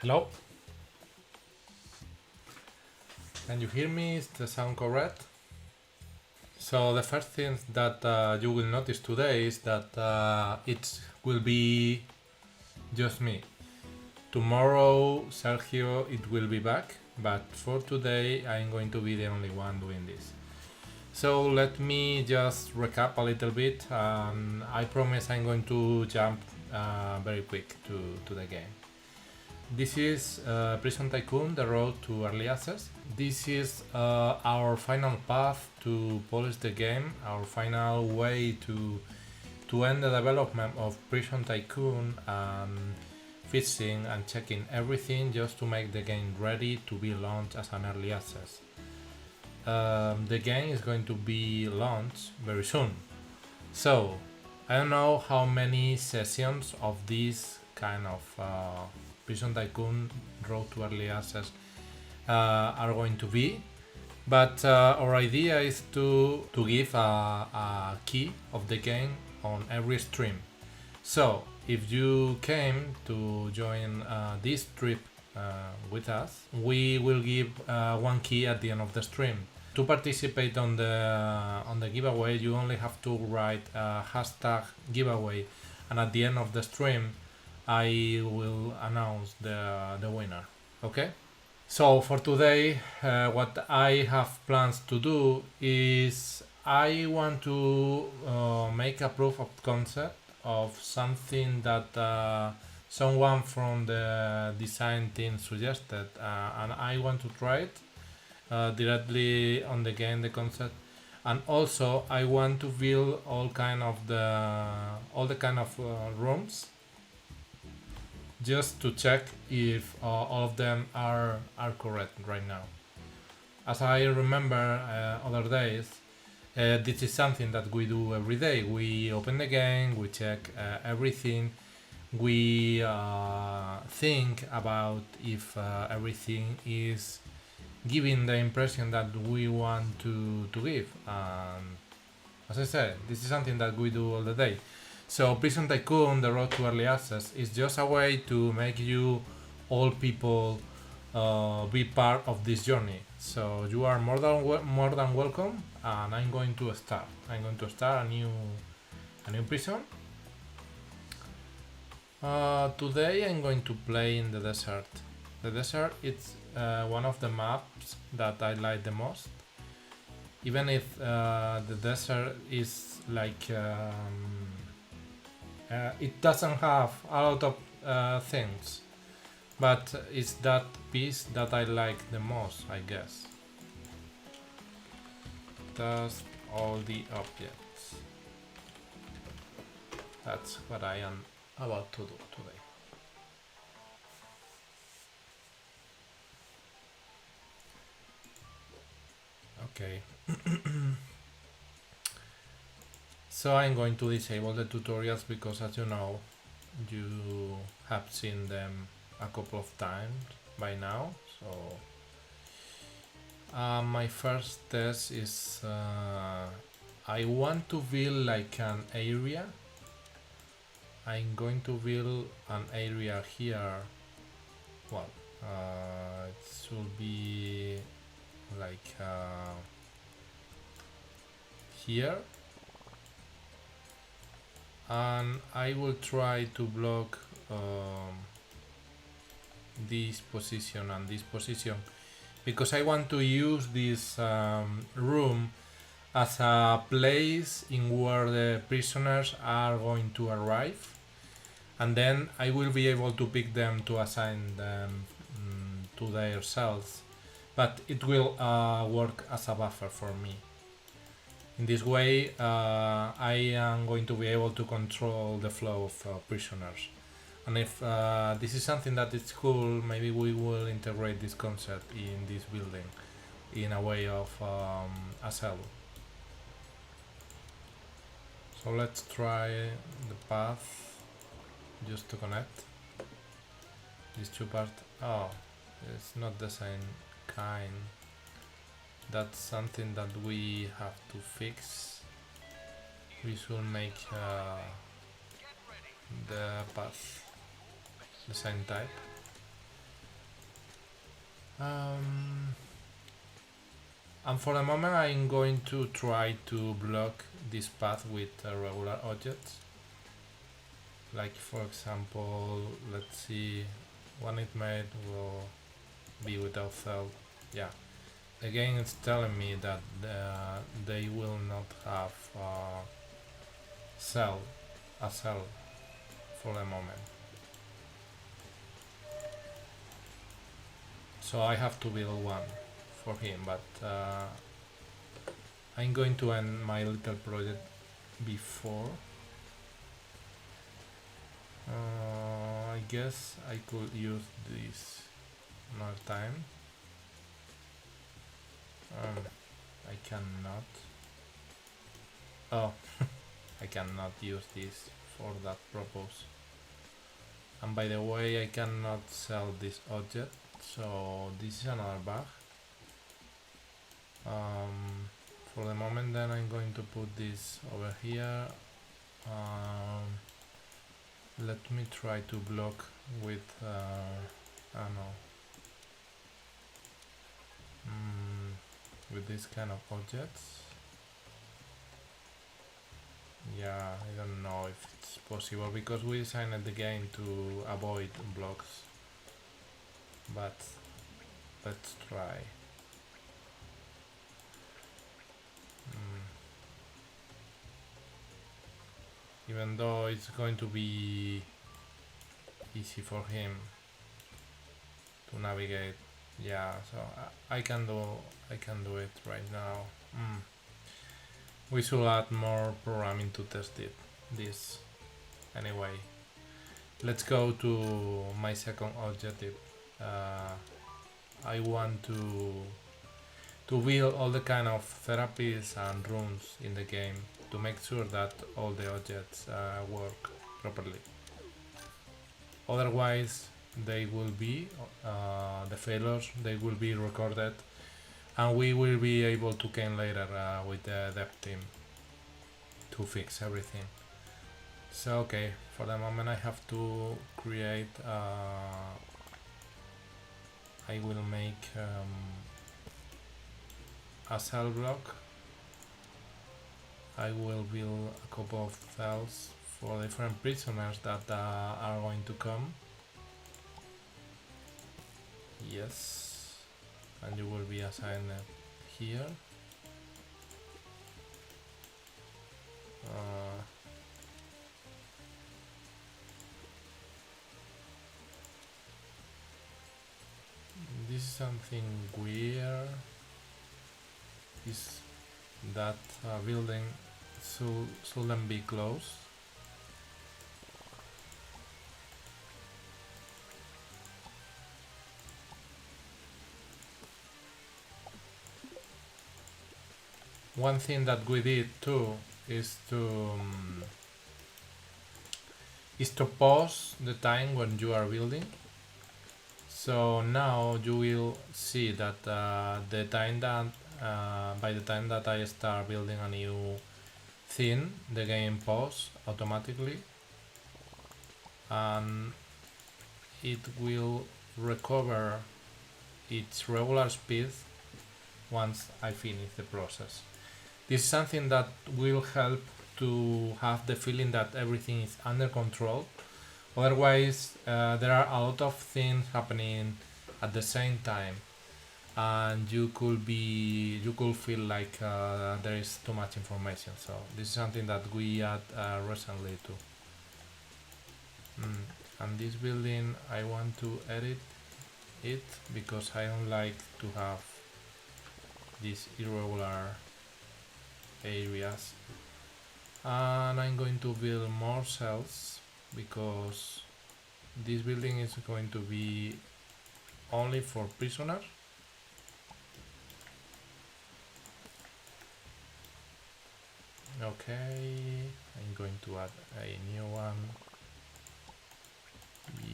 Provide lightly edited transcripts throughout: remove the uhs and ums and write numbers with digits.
Hello? Can you hear me? Is the sound correct? So the first thing that you will notice today is that it will be just me. Tomorrow Sergio it will be back, but for today I'm going to be the only one doing this. So let me just recap a little bit. I promise I'm going to jump very quick to the game. This is Prison Tycoon, the road to early access. This is our final path to polish the game, our final way to end the development of Prison Tycoon and fixing and checking everything just to make the game ready to be launched as an early access. The game is going to be launched very soon. So, I don't know how many sessions of this kind of Prison Tycoon Road to Early Access are going to be, but our idea is to give a key of the game on every stream. So, if you came to join this trip with us, we will give one key at the end of the stream. To participate on the giveaway, you only have to write hashtag giveaway, and at the end of the stream, I will announce the winner. Okay? So for today, what I have plans to do is I want to make a proof of concept of something that someone from the design team suggested, and I want to try it directly on the game, the concept, and also I want to build all the kind of rooms just to check if all of them are correct right now. As I remember other days, this is something that we do every day. We open the game, we check everything, we think about if everything is giving the impression that we want to give. As I said, this is something that we do all the day. So Prison Tycoon, the road to early access, is just a way to make you all people be part of this journey. So you are more than welcome, and I'm going to start. I'm going to start a new prison. Today I'm going to play in the desert. The desert is one of the maps that I like the most. Even if the desert is like it doesn't have a lot of things, but it's that piece that I like the most, I guess. Just all the objects. That's what I am about to do today. Okay. So I'm going to disable the tutorials because, as you know, you have seen them a couple of times by now. So my first test is I want to build like an area. I'm going to build an area here. Well, it should be like here, and I will try to block this position and this position because I want to use this room as a place in where the prisoners are going to arrive, and then I will be able to pick them to assign them to their cells, but it will work as a buffer for me. In this way, I am going to be able to control the flow of prisoners. And if this is something that is cool, maybe we will integrate this concept in this building in a way of a cell. So let's try the path just to connect these two parts. Oh, it's not the same kind. That's something that we have to fix. We should make the path the same type. And for the moment I'm going to try to block this path with regular objects. Like for example, let's see, one it made will be without cell. Yeah. Again, it's telling me that they will not have cell, a cell for the moment. So I have to build one for him, but I'm going to end my little project before. I guess I could use this another time. I cannot. Oh, I cannot use this for that purpose. And by the way, I cannot sell this object, so this is another bug. For the moment then I'm going to put this over here. Let me try to block with I don't know, with this kind of objects. Yeah, I don't know if it's possible because we designed the game to avoid blocks, but let's try. Even though it's going to be easy for him to navigate, yeah, so I can do it right now. We should add more programming to test this anyway. Let's go to my second objective. I want to build all the kind of therapies and rooms in the game to make sure that all the objects work properly. Otherwise, they will be the failures. They will be recorded, and we will be able to come later with the dev team to fix everything. So okay, for the moment I have to create. I will make a cell block. I will build a couple of cells for different prisoners that are going to come. Yes, and you will be assigned here. This is something weird. Is that building shouldn't be closed? One thing that we did too is to pause the time when you are building. So now you will see that the time that by the time that I start building a new thing, the game pauses automatically, and it will recover its regular speed once I finish the process. This is something that will help to have the feeling that everything is under control. Otherwise, there are a lot of things happening at the same time, and you could feel like there is too much information. So this is something that we add recently too. And this building, I want to edit it because I don't like to have these irregular areas. And I'm going to build more cells because this building is going to be only for prisoners. Okay, I'm going to add a new one.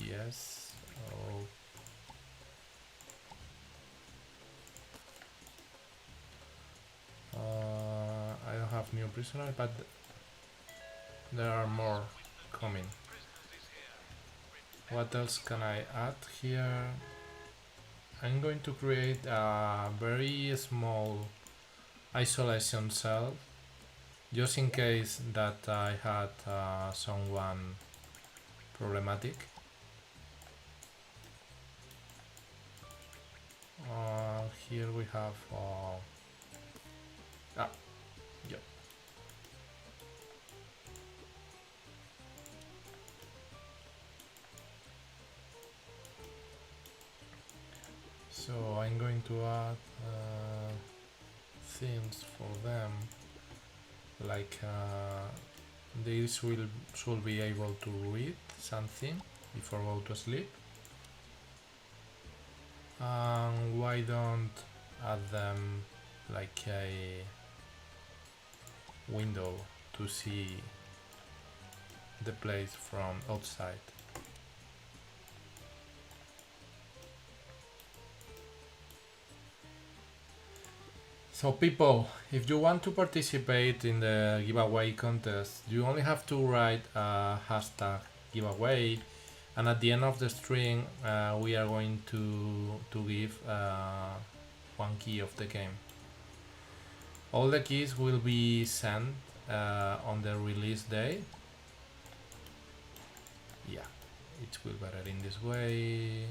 Yes. Oh. I don't have new prisoners, but there are more coming. What else can I add here? I'm going to create a very small isolation cell just in case that I had someone problematic. Here we have yeah. So I'm going to add things for them, like they should be able to read something before go to sleep. Why don't add them like a window to see the place from outside? So people, if you want to participate in the giveaway contest, you only have to write a hashtag giveaway, and at the end of the string we are going to give one key of the game. All the keys will be sent on the release day. Yeah, it will be better in this way.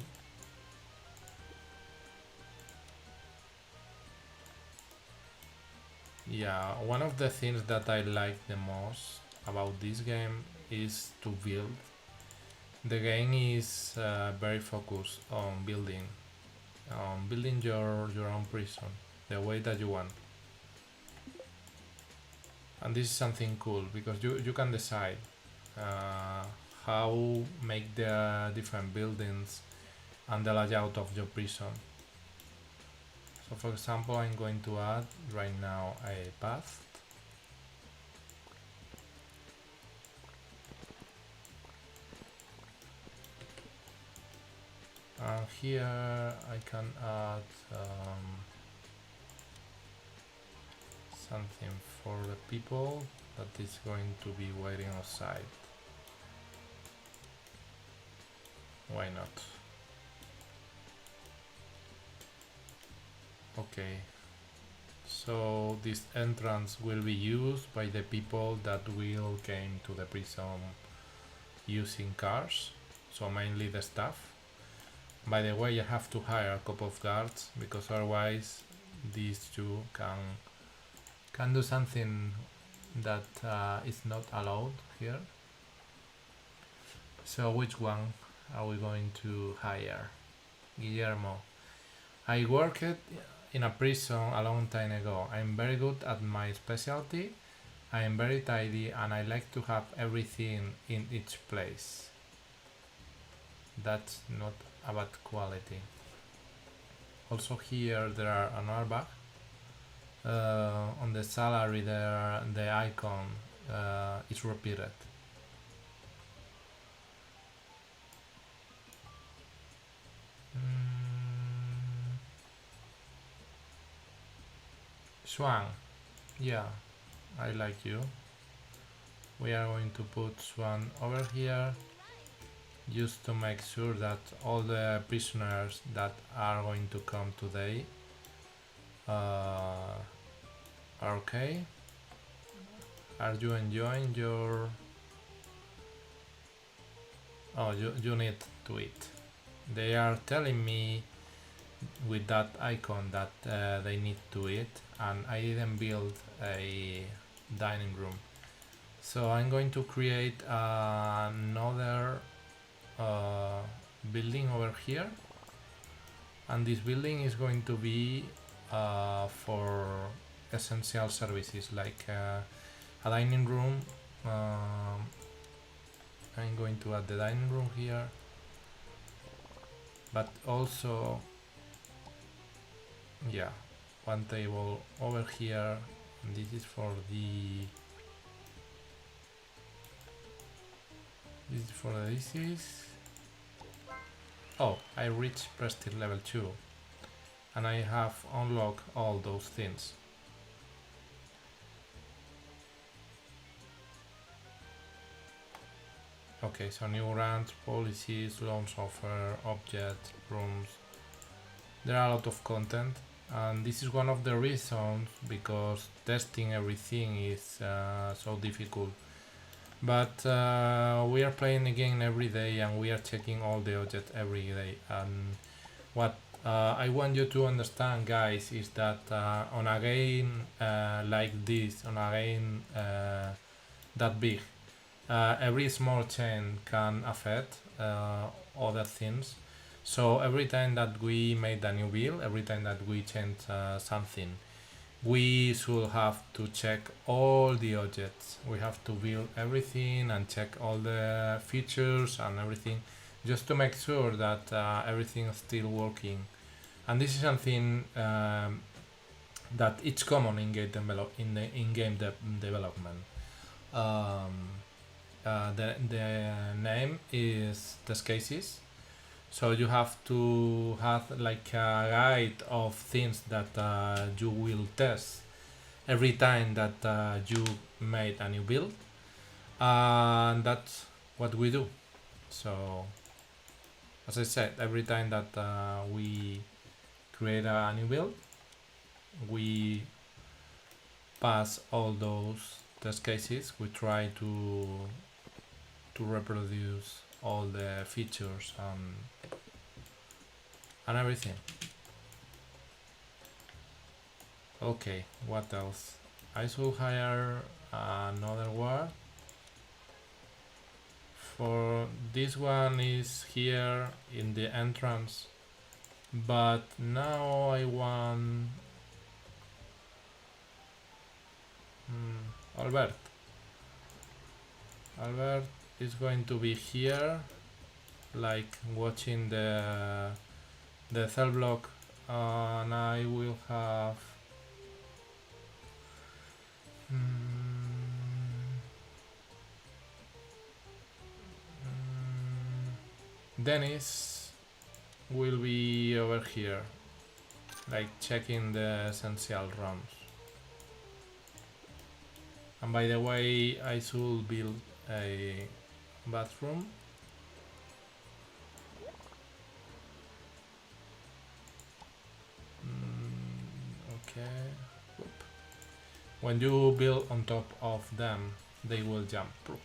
Yeah, one of the things that I like the most about this game is to build. The game is very focused on building your own prison the way that you want. And this is something cool because you can decide how make the different buildings and the layout of your prison. So for example, I'm going to add right now a path. And here I can add something for the people that is going to be waiting outside. Why not? Okay, so this entrance will be used by the people that will came to the prison using cars, so mainly the staff. By the way, I have to hire a couple of guards because otherwise these two can do something that is not allowed here. So which one are we going to hire? Guillermo. I worked in a prison a long time ago. I'm very good at my specialty. I am very tidy and I like to have everything in each place. That's not a bad quality. Also here there are another bug. On the salary there the icon is repeated. Swan, yeah, I like you. We are going to put Swan over here just to make sure that all the prisoners that are going to come today are okay. Are you enjoying your... Oh, you need to eat. They are telling me with that icon that they need to eat, and I didn't build a dining room. So I'm going to create another building over here, and this building is going to be for essential services like a dining room. I'm going to add the dining room here, but also, yeah, one table over here. And this is for the disease. Oh, I reached prestige level 2 and I have unlocked all those things. Okay, so new grants, policies, loans offer, objects, rooms. there are a lot of content, and this is one of the reasons because testing everything is so difficult. But we are playing again every day, and we are checking all the objects every day. And what I want you to understand, guys, is that on a game like this, on a game that big, every small change can affect other things. So every time that we made a new build, every time that we change something, we should have to check all the objects. We have to build everything and check all the features and everything, just to make sure that everything is still working. And this is something that it's common in game development. The name is test cases. So you have to have like a guide of things that you will test every time that you made a new build, and that's what we do. So as I said, every time that we create a new build, we pass all those test cases. We try to reproduce all the features and everything. Okay, what else? I should hire another word. For this one is here in the entrance, but now I want Albert. Albert is going to be here, like watching the cell block, and I will have Dennis will be over here, like checking the essential ROMs. And by the way, I should build a bathroom. Okay. Whoop. When you build on top of them, they will jump. Whoop.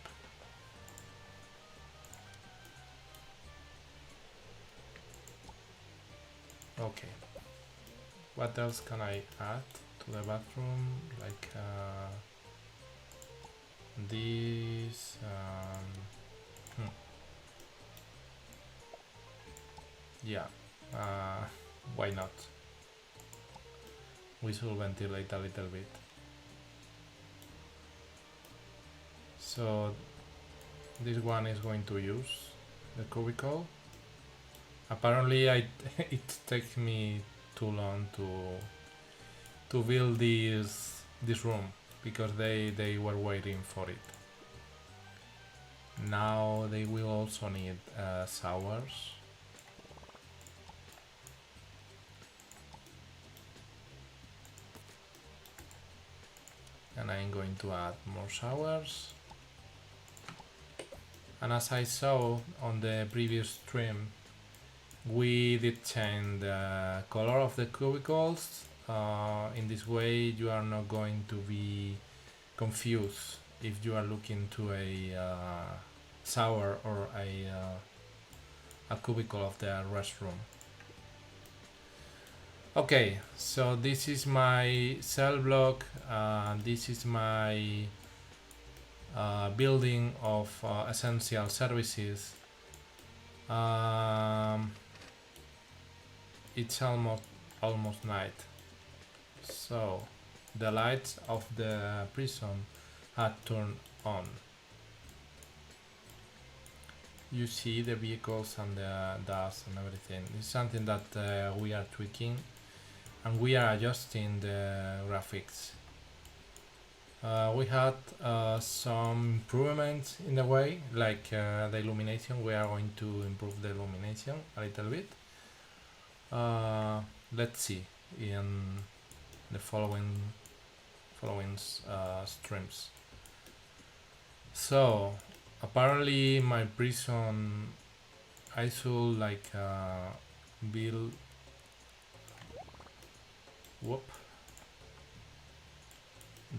Okay. What else can I add to the bathroom? Like this. Yeah. Why not? We should ventilate a little bit. So this one is going to use the cubicle. Apparently it takes me too long to build this room because they were waiting for it. Now they will also need showers. And I'm going to add more showers. And as I saw on the previous stream, we did change the color of the cubicles. In this way you are not going to be confused if you are looking to a shower or a cubicle of the restroom. Okay, so this is my cell block. This is my building of essential services. It's almost night, so the lights of the prison had turned on. You see the vehicles and the dust and everything. It's something that we are tweaking, and we are adjusting the graphics. We had some improvements in the way, like the illumination. We are going to improve the illumination a little bit. Let's see in the following streams. So apparently my prison, I should like build whoop,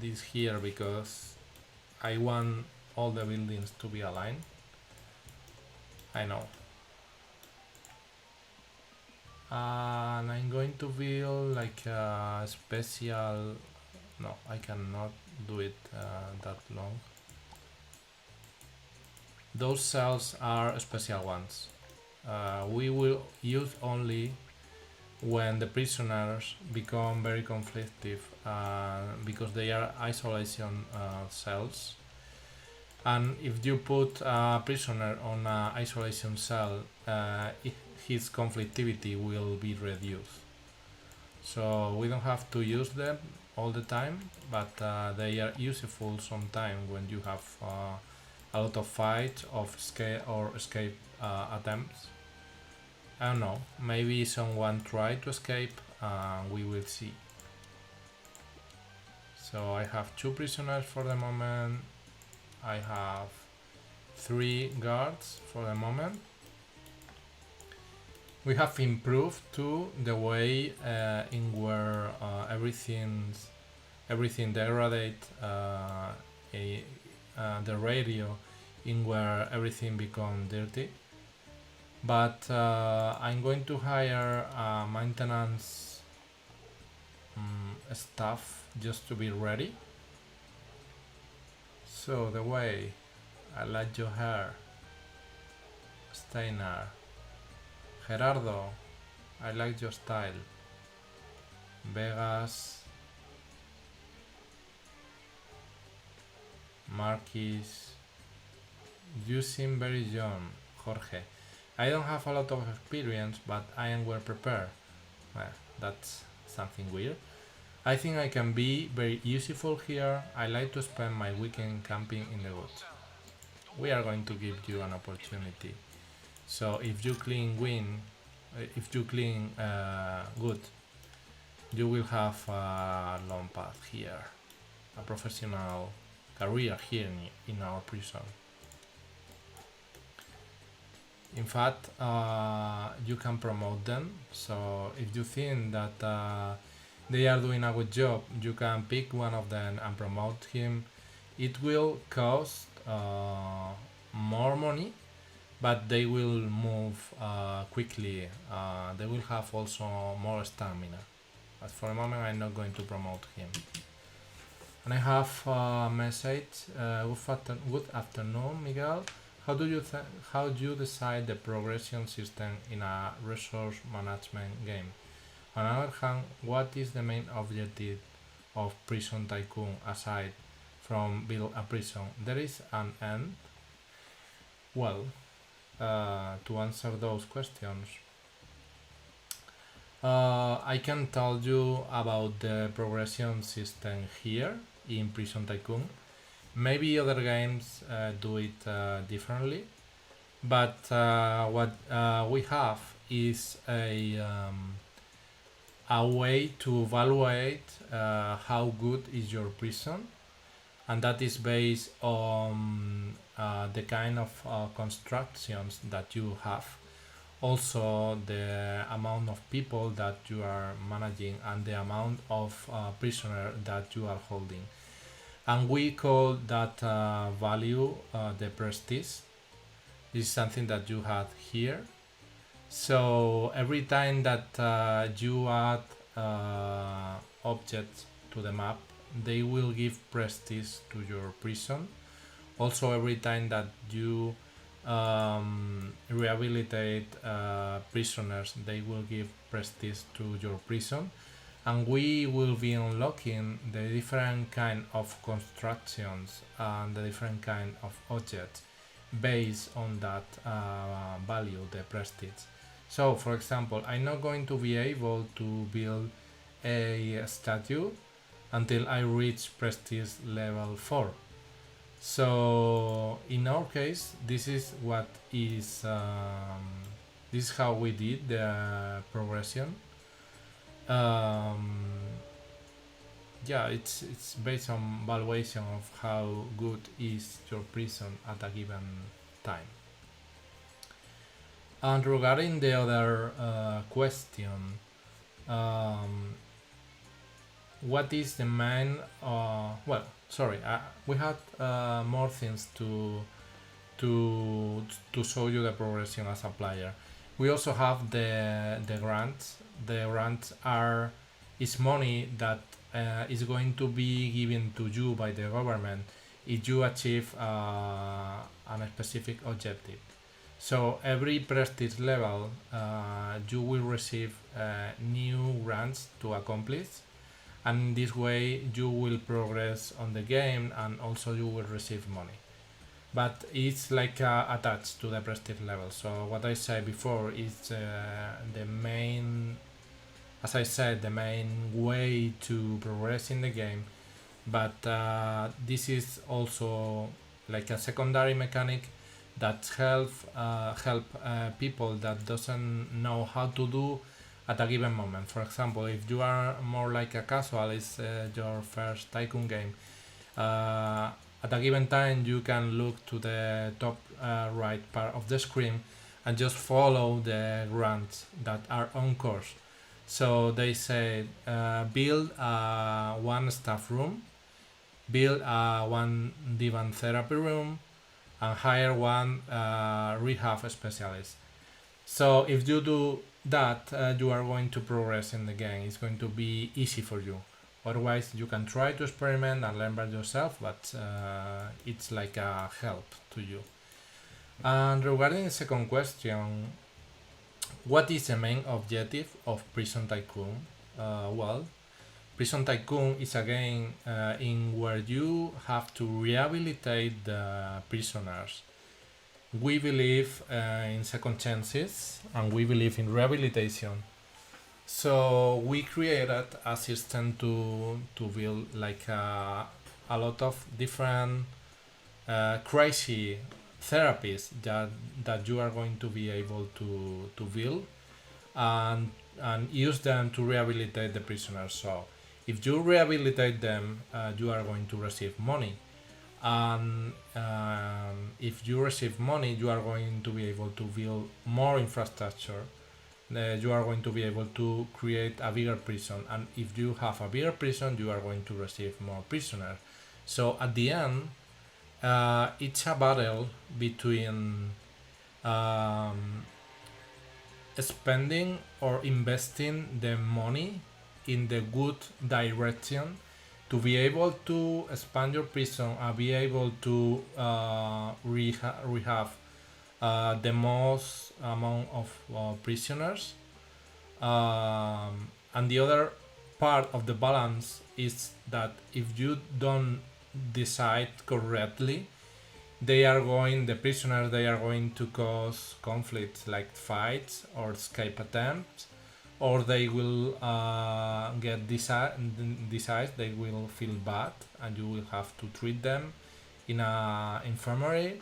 this here because I want all the buildings to be aligned. I know. And I'm going to build like a special, no, I cannot do it that long. Those cells are special ones. We will use only when the prisoners become very conflictive because they are isolation cells. And if you put a prisoner on an isolation cell, his conflictivity will be reduced. So we don't have to use them all the time, but they are useful sometimes when you have a lot of fight of escape attempts. I don't know, maybe someone tried to escape, we will see. So I have 2 prisoners for the moment. I have 3 guards for the moment. We have improved too the way in where everything degraded, the radio in where everything become dirty. But I'm going to hire a maintenance staff just to be ready. So the way I like your hair, Steiner. Gerardo, I like your style. Vegas, Marquis, you seem very young. Jorge, I don't have a lot of experience, but I am well prepared. Well, that's something weird. I think I can be very useful here. I like to spend my weekend camping in the woods. We are going to give you an opportunity. So if you clean good, you will have a long path here, a professional career here in our prison. In fact, you can promote them. So if you think that they are doing a good job, you can pick one of them and promote him. It will cost more money, but they will move quickly. They will have also more stamina. But for the moment, I'm not going to promote him. And I have a message. Good afternoon, Miguel. How do you decide the progression system in a resource management game? On the other hand, what is the main objective of Prison Tycoon aside from build a prison? There is an end. Well, to answer those questions, I can tell you about the progression system here in Prison Tycoon. Maybe other games do it differently, but what we have is a way to evaluate how good is your prison, and that is based on the kind of constructions that you have, also the amount of people that you are managing and the amount of prisoner that you are holding, and we call that value the prestige. This is something that you have here. So every time that you add objects to the map, they will give prestige to your prison. Also, every time that you rehabilitate prisoners, they will give prestige to your prison. And we will be unlocking the different kind of constructions and the different kind of objects based on that value, the prestige. So, for example, I'm not going to be able to build a statue until I reach prestige level 4. So, in our case, this is this is how we did the progression. Yeah, it's based on valuation of how good is your prison at a given time. And regarding the other question, what is the main well, sorry, we had more things to show you the progression as a player. We also have the grants. The grants are is money that is going to be given to you by the government if you achieve a specific objective. So every prestige level, you will receive new grants to accomplish, and this way you will progress on the game, and also you will receive money. But it's like attached to the prestige level. So what I said before is the main, as I said, the main way to progress in the game. But this is also like a secondary mechanic that help people that doesn't know how to do at a given moment. For example, if you are more like a casual, it's your first tycoon game. At a given time, you can look to the top right part of the screen and just follow the grants that are on course. So they say build one staff room, build one divan therapy room, and hire one rehab specialist. So if you do that, you are going to progress in the game. It's going to be easy for you. Otherwise, you can try to experiment and learn by yourself, but it's like a help to you. And regarding the second question, what is the main objective of Prison Tycoon? Well, Prison Tycoon is a game in where you have to rehabilitate the prisoners. We believe in second chances, and we believe in rehabilitation. So we created a system to build like a lot of different crazy therapies that you are going to be able to build and use them to rehabilitate the prisoners. So if you rehabilitate them, you are going to receive money, and if you receive money, you are going to be able to build more infrastructure. You are going to be able to create a bigger prison, and if you have a bigger prison, you are going to receive more prisoners. So at the end, it's a battle between spending or investing the money in the good direction to be able to expand your prison and be able to rehab the most amount of prisoners. And the other part of the balance is that if you don't decide correctly, the prisoners, they are going to cause conflicts like fights or escape attempts, or they will get diseased, they will feel bad, and you will have to treat them in a infirmary.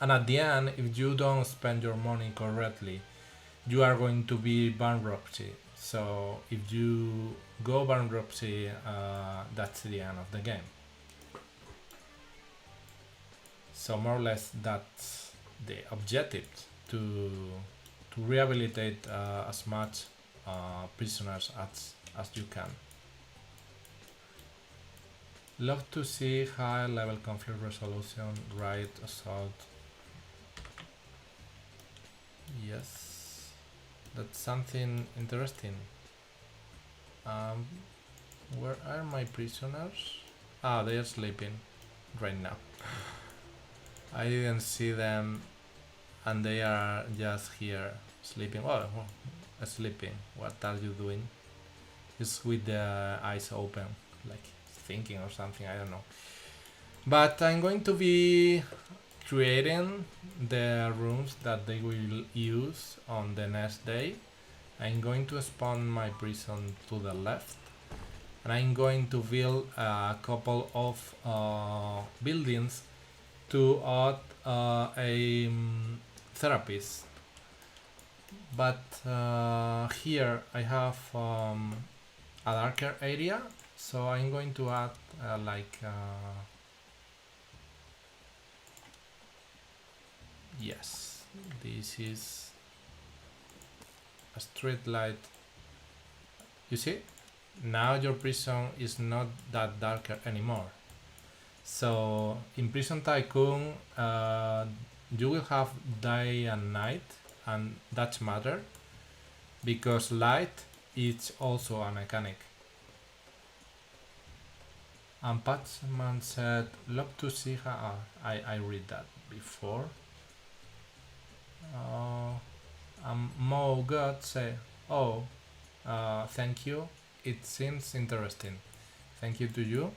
And at the end, if you don't spend your money correctly, you are going to be bankruptcy. So if you go bankruptcy, that's the end of the game. So more or less that's the objective, to rehabilitate as much prisoners as you can. Love to see high level conflict resolution, right assault. Yes, that's something interesting. Where are my prisoners? Ah, they are sleeping right now. I didn't see them, and they are just here sleeping. Oh, sleeping. What are you doing? Just with the eyes open, like thinking or something. I don't know. But I'm going to be creating the rooms that they will use on the next day. I'm going to expand my prison to the left, and I'm going to build a couple of buildings to add a therapist. But here I have a darker area, so I'm going to add yes, this is a street light. You see, now your prison is not that darker anymore. So in Prison Tycoon, you will have day and night, and that's matter because light is also a mechanic. And Patchman said, "Love to see her." I read that before. Mo God say, "Oh, thank you. It seems interesting. Thank you to you."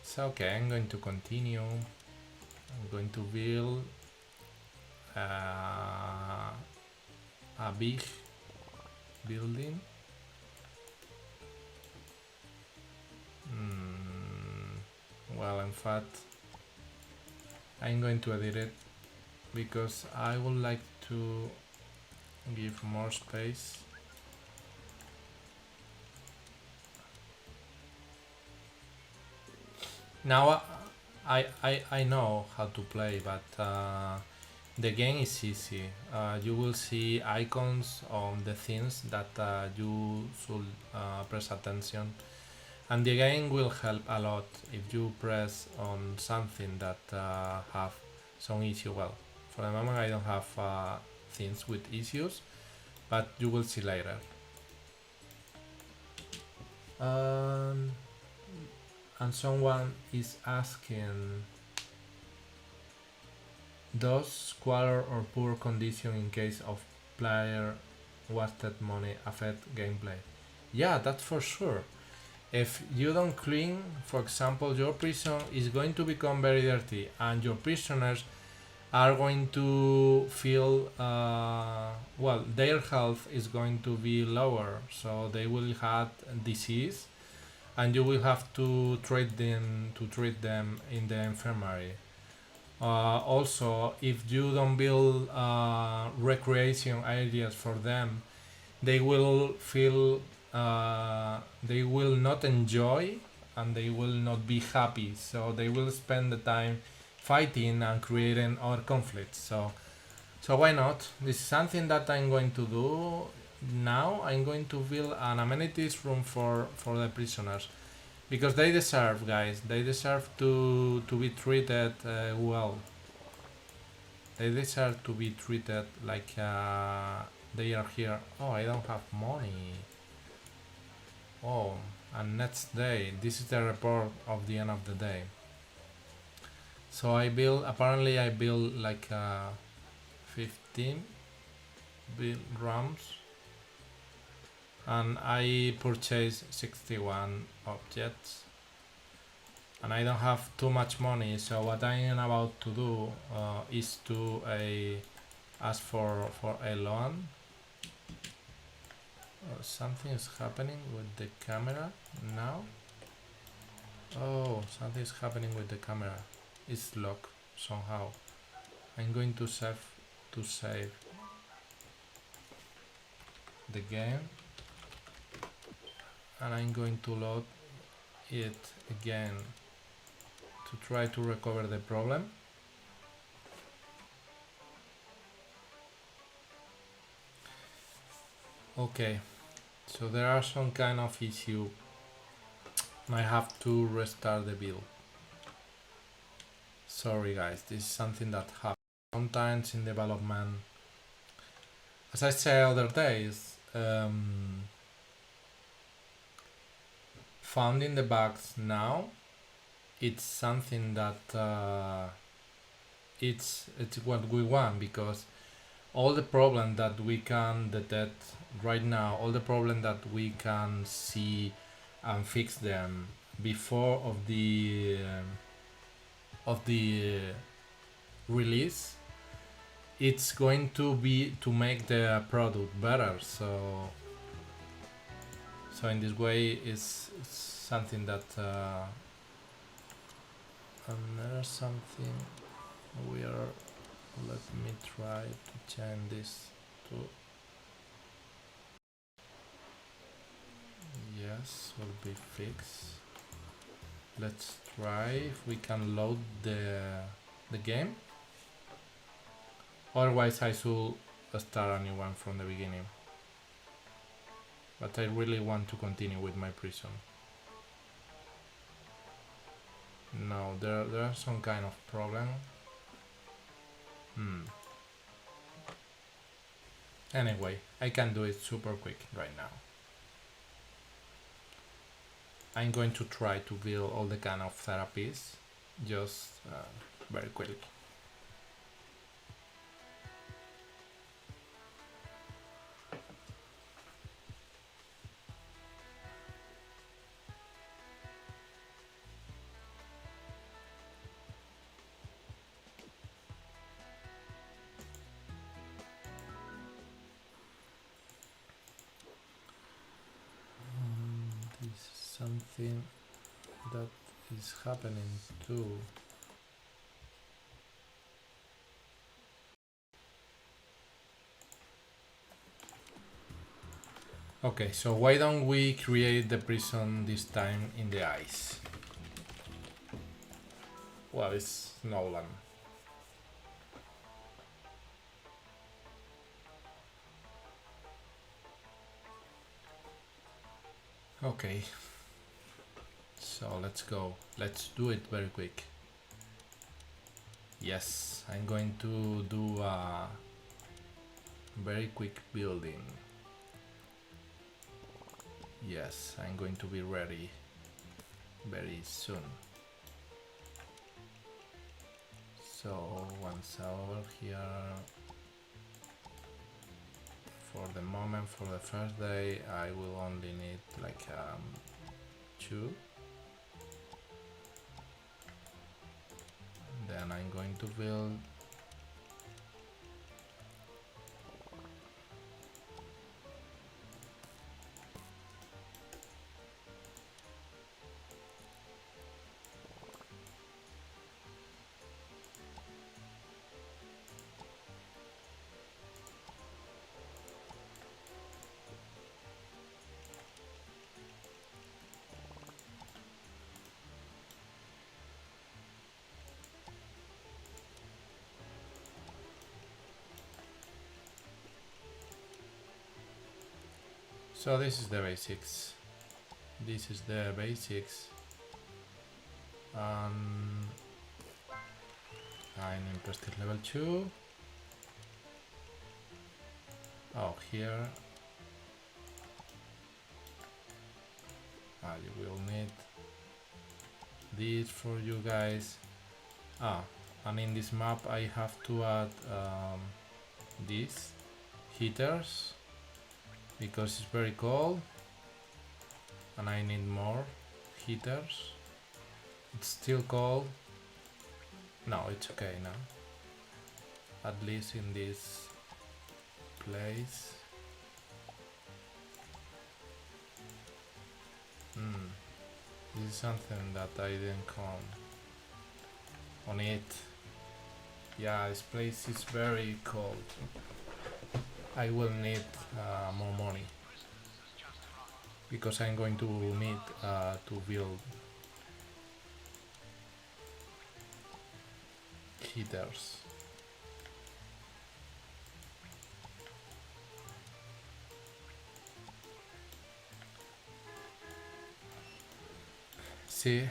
So okay, I'm going to continue. I'm going to build a big building. Well, in fact, I'm going to edit it because I would like to give more space. Now I know how to play, but the game is easy. You will see icons on the things that you should press attention, and the game will help a lot if you press on something that have some issue. Well, for the moment I don't have things with issues, but you will see later. And someone is asking, does squalor or poor condition in case of player wasted money affect gameplay? Yeah, that's for sure. If you don't clean, for example, your prison is going to become very dirty and your prisoners are going to feel well, their health is going to be lower, so they will have disease and you will have to treat them in the infirmary. Also, if you don't build recreation areas for them, they will feel they will not enjoy and they will not be happy. So they will spend the time fighting and creating other conflicts. So why not? This is something that I'm going to do now. I'm going to build an amenities room for the prisoners because they deserve, guys. They deserve to be treated well. They deserve to be treated like they are here. Oh, I don't have money. Oh, and next day. This is the report of the end of the day. So apparently I built like 15 rams and I purchased 61 objects and I don't have too much money, so what I am about to do is to ask for a loan. Something is happening with the camera now. Oh, something is happening with the camera. It's locked somehow. I'm going to save the game and I'm going to load it again to try to recover the problem. Okay, so there are some kind of issue. I have to restart the build. Sorry guys, this is something that happens sometimes in development. As I said other days, finding the bugs now, it's something that it's what we want, because all the problems that we can detect right now, all the problems that we can see and fix them before of the release, it's going to be to make the product better. So in this way it's something that and there's something weird. Let me try to change this to yes, will be fixed. Let's try if we can load the game. Otherwise I should start a new one from the beginning. but I really want to continue with my prison. No, there are some kind of problem. Anyway, I can do it super quick right now. I'm going to try to build all the kind of therapies just very quickly. This is something that is happening too. Okay, so why don't we create the prison this time in the ice? Well, it's Nolan. Okay, so let's go. Let's do it very quick. Yes, I'm going to do a very quick building. Yes, I'm going to be ready very soon. So once over here, for the moment, for the first day, I will only need like 2. Then I'm going to build so this is the basics. This is the basics. I'm in prestige level 2. Oh, here you will need this for you guys. And in this map I have to add these heaters because it's very cold and I need more heaters. It's still cold. No, it's okay now. At least in this place. This is something that I didn't count on it. Yeah, this place is very cold. I will need more money because I'm going to need to build heaters. See,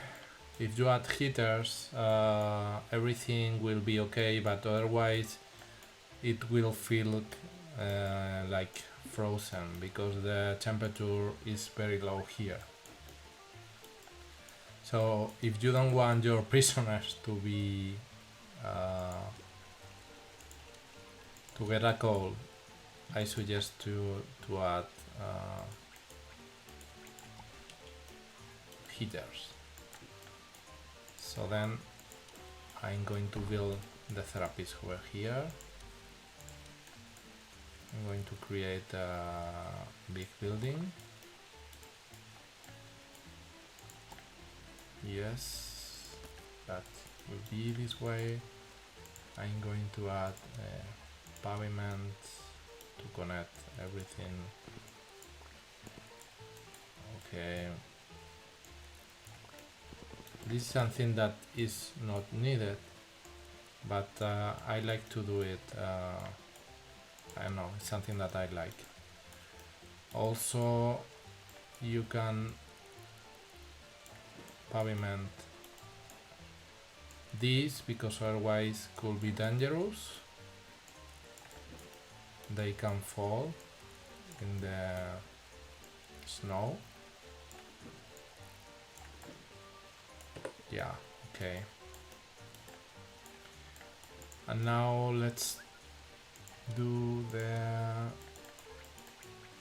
if you add heaters, everything will be okay, but otherwise it will feel like frozen because the temperature is very low here. So if you don't want your prisoners to be to get a cold, I suggest to add heaters. So then I'm going to build the therapies over here. I'm going to create a big building. Yes, that will be this way. I'm going to add a pavement to connect everything. Okay. This is something that is not needed, but I like to do it. I don't know, it's something that I like. Also, you can pavement this because otherwise could be dangerous. They can fall in the snow. Yeah, okay. And now let's do the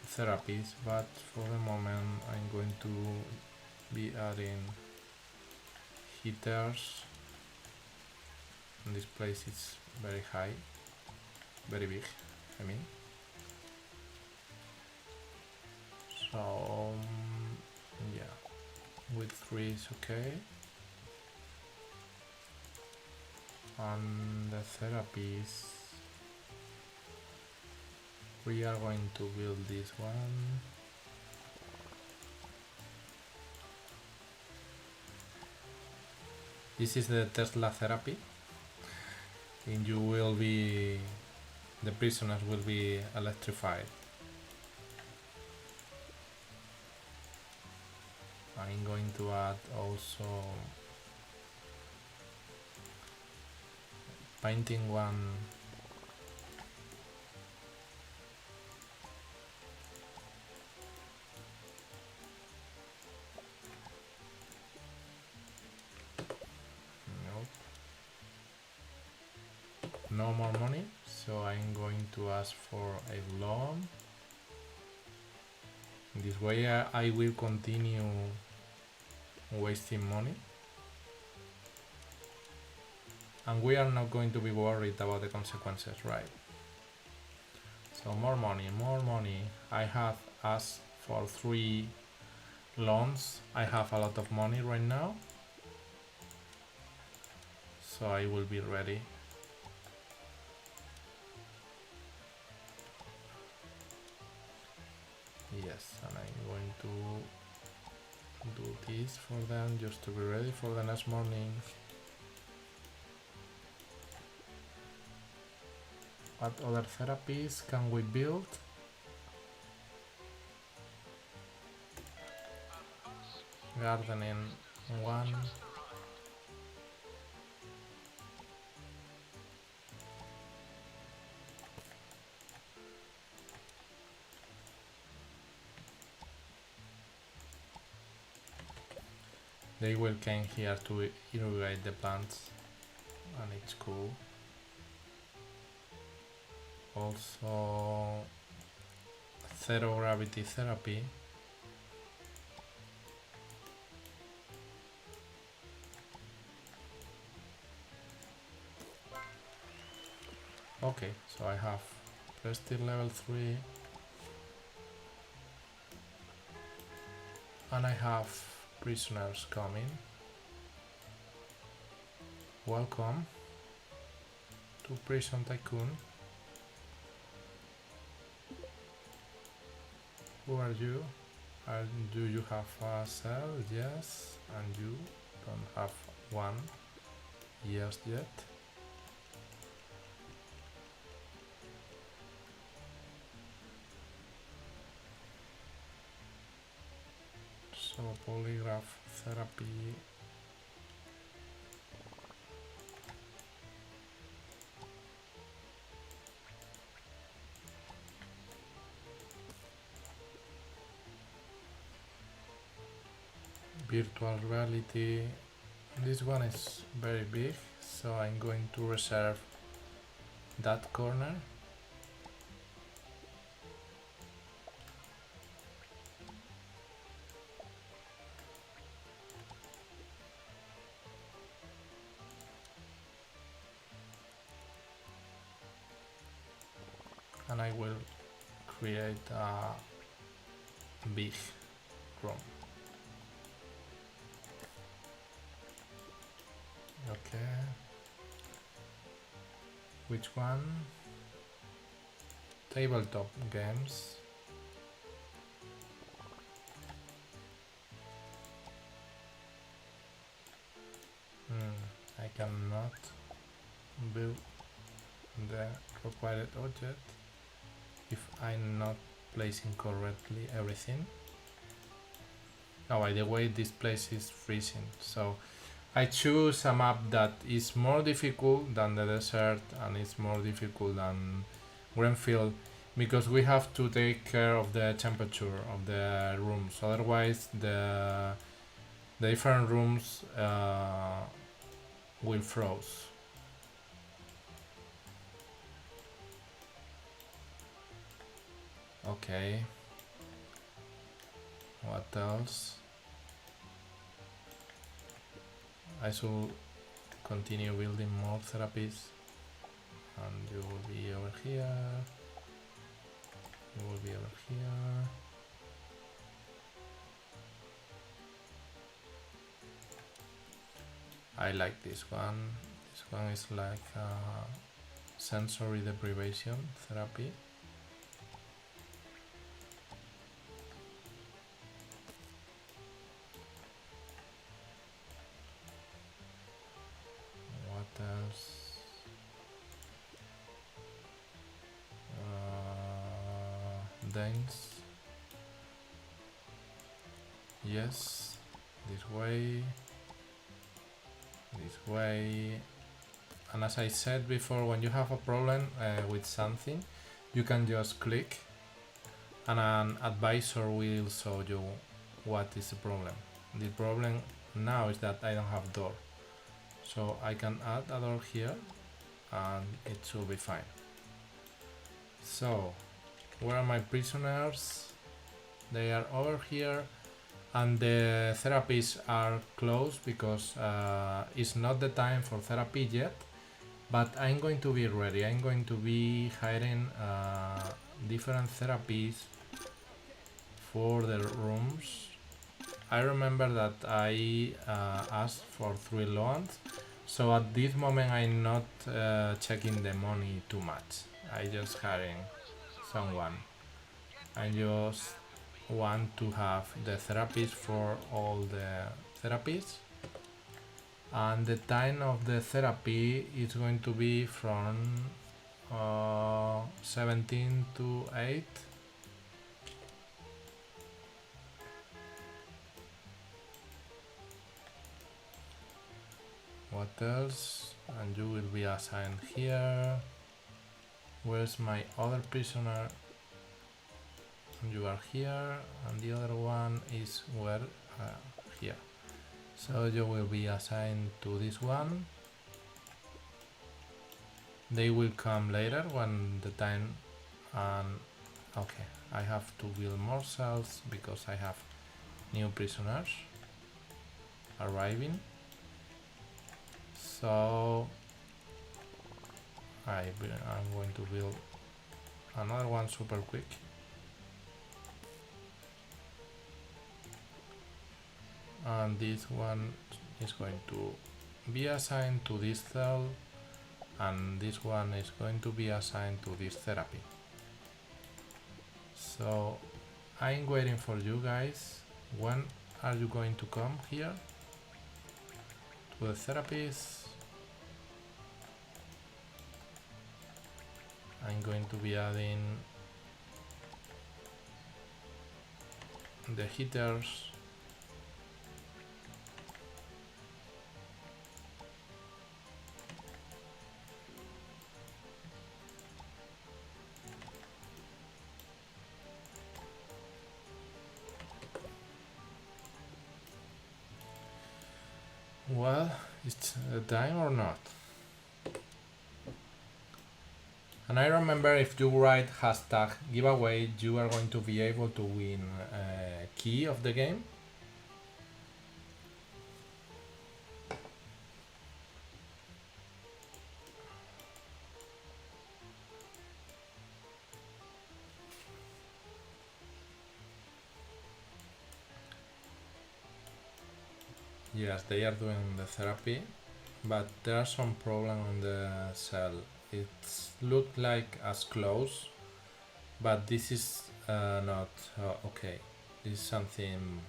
therapies, but for the moment I'm going to be adding heaters. And this place is very high, very big, I mean. So yeah, with 3 is okay. And the therapies, we are going to build this one. This is the Tesla therapy, and you will be, the prisoners will be electrified. I'm going to add also painting one. Nope. No more money, so I'm going to ask for a loan. This way I will continue wasting money. And we are not going to be worried about the consequences, right? So more money, more money. I have asked for 3 loans. I have a lot of money right now. So I will be ready. Yes, and I'm going to do this for them just to be ready for the next morning. What other therapies can we build? Gardening 1. They will come here to irrigate the plants, and it's cool. Also, zero gravity therapy. Okay, so I have prestige level 3, and I have prisoners coming. Welcome to Prison Tycoon. Who are you? Do you have a cell? Yes. And you don't have one just yet. So polygraph therapy. Virtual reality. This one is very big, so I'm going to reserve that corner. And I will create a big room. Okay. Which one? Tabletop games. I cannot build the required object if I'm not placing correctly everything. Oh, by the way, this place is freezing, so I choose a map that is more difficult than the desert and is more difficult than Greenfield, because we have to take care of the temperature of the rooms. Otherwise, the different rooms will froze. Okay. What else? I should continue building more therapies, and you will be over here. You will be over here. I like this one. This one is like sensory deprivation therapy. What else? Dance. Yes, this way. This way. And as I said before, when you have a problem with something, you can just click and an advisor will show you what is the problem. The problem now is that I don't have door, so I can add a door here and it should be fine. So where are my prisoners? They are over here, and the therapies are closed because it's not the time for therapy yet, but I'm going to be ready. I'm going to be hiring different therapies for the rooms. I remember that I asked for 3 loans, so at this moment I'm not checking the money too much. I just hiring someone. I just want to have the therapies for all the therapies, and the time of the therapy is going to be from 17 to 8. What else? And you will be assigned here. Where's my other prisoner? You are here, and the other one is where? Here. So you will be assigned to this one. They will come later when the time. Okay, I have to build more cells because I have new prisoners arriving. So I'm going to build another one super quick. And this one is going to be assigned to this cell, and this one is going to be assigned to this therapy. So I'm waiting for you guys. When are you going to come here to the therapies? I'm going to be adding the heaters. Well, it's time or not? And I remember, if you write hashtag giveaway, you are going to be able to win a key of the game. Yes, they are doing the therapy, but there are some problem on the cell. It looked like as close, but this is not okay. This is something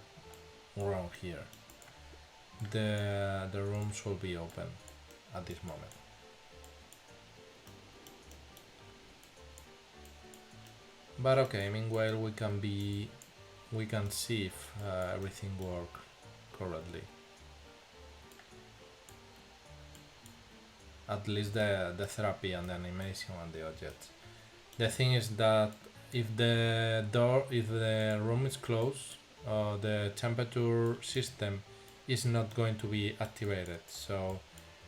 wrong here. The room should be open at this moment. But okay, meanwhile we can see if everything works correctly. At least the therapy and the animation and the objects. The thing is that if the room is closed, the temperature system is not going to be activated, so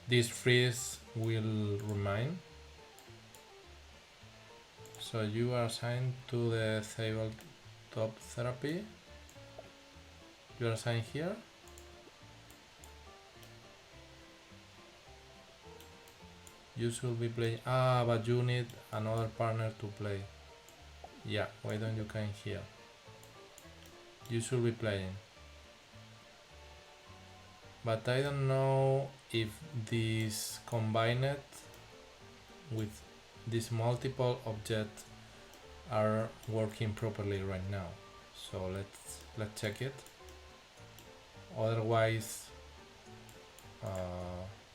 this freeze will remain. So you are assigned to the tabletop therapy. You are assigned here. You should be playing. But you need another partner to play. Yeah, why don't you come here? You should be playing. But I don't know if this combined with these multiple objects are working properly right now. So let's check it. Otherwise,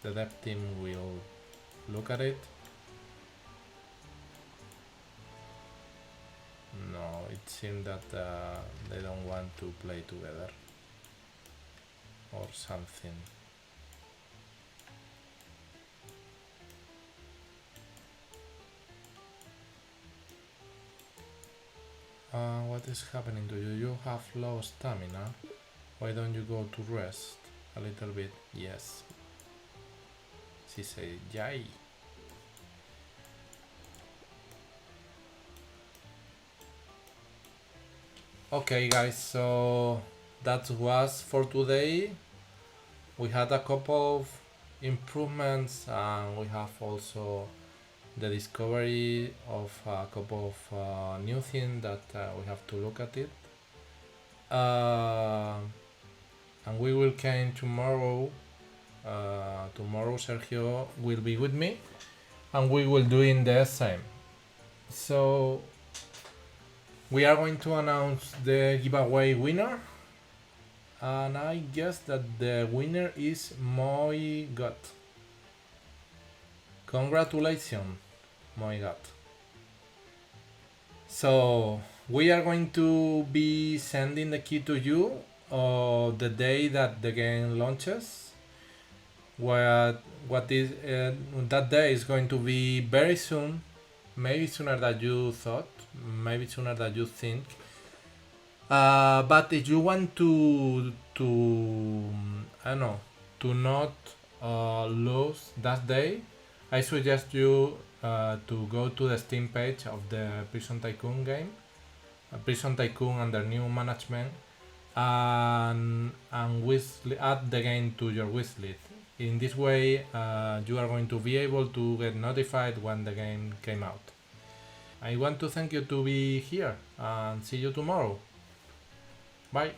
the dev team will look at it. No, it seems that they don't want to play together or something. What is happening to you? You have low stamina. Why don't you go to rest a little bit? Yes. She said, yay. Okay guys, so that was for today. We had a couple of improvements and we have also the discovery of a couple of new things that we have to look at it. And we will come tomorrow. Tomorrow Sergio will be with me and we will doing the same. So we are going to announce the giveaway winner, and I guess that the winner is my god. Congratulations, my god. So we are going to be sending the key to you the day that the game launches. What is that day is going to be very soon, maybe sooner than you thought, maybe sooner than you think. But if you want to I don't know, to not lose that day, I suggest you to go to the Steam page of the Prison Tycoon game, Prison Tycoon under new management, and add the game to your wishlist. In this way, you are going to be able to get notified when the game came out. I want to thank you to be here and see you tomorrow. Bye.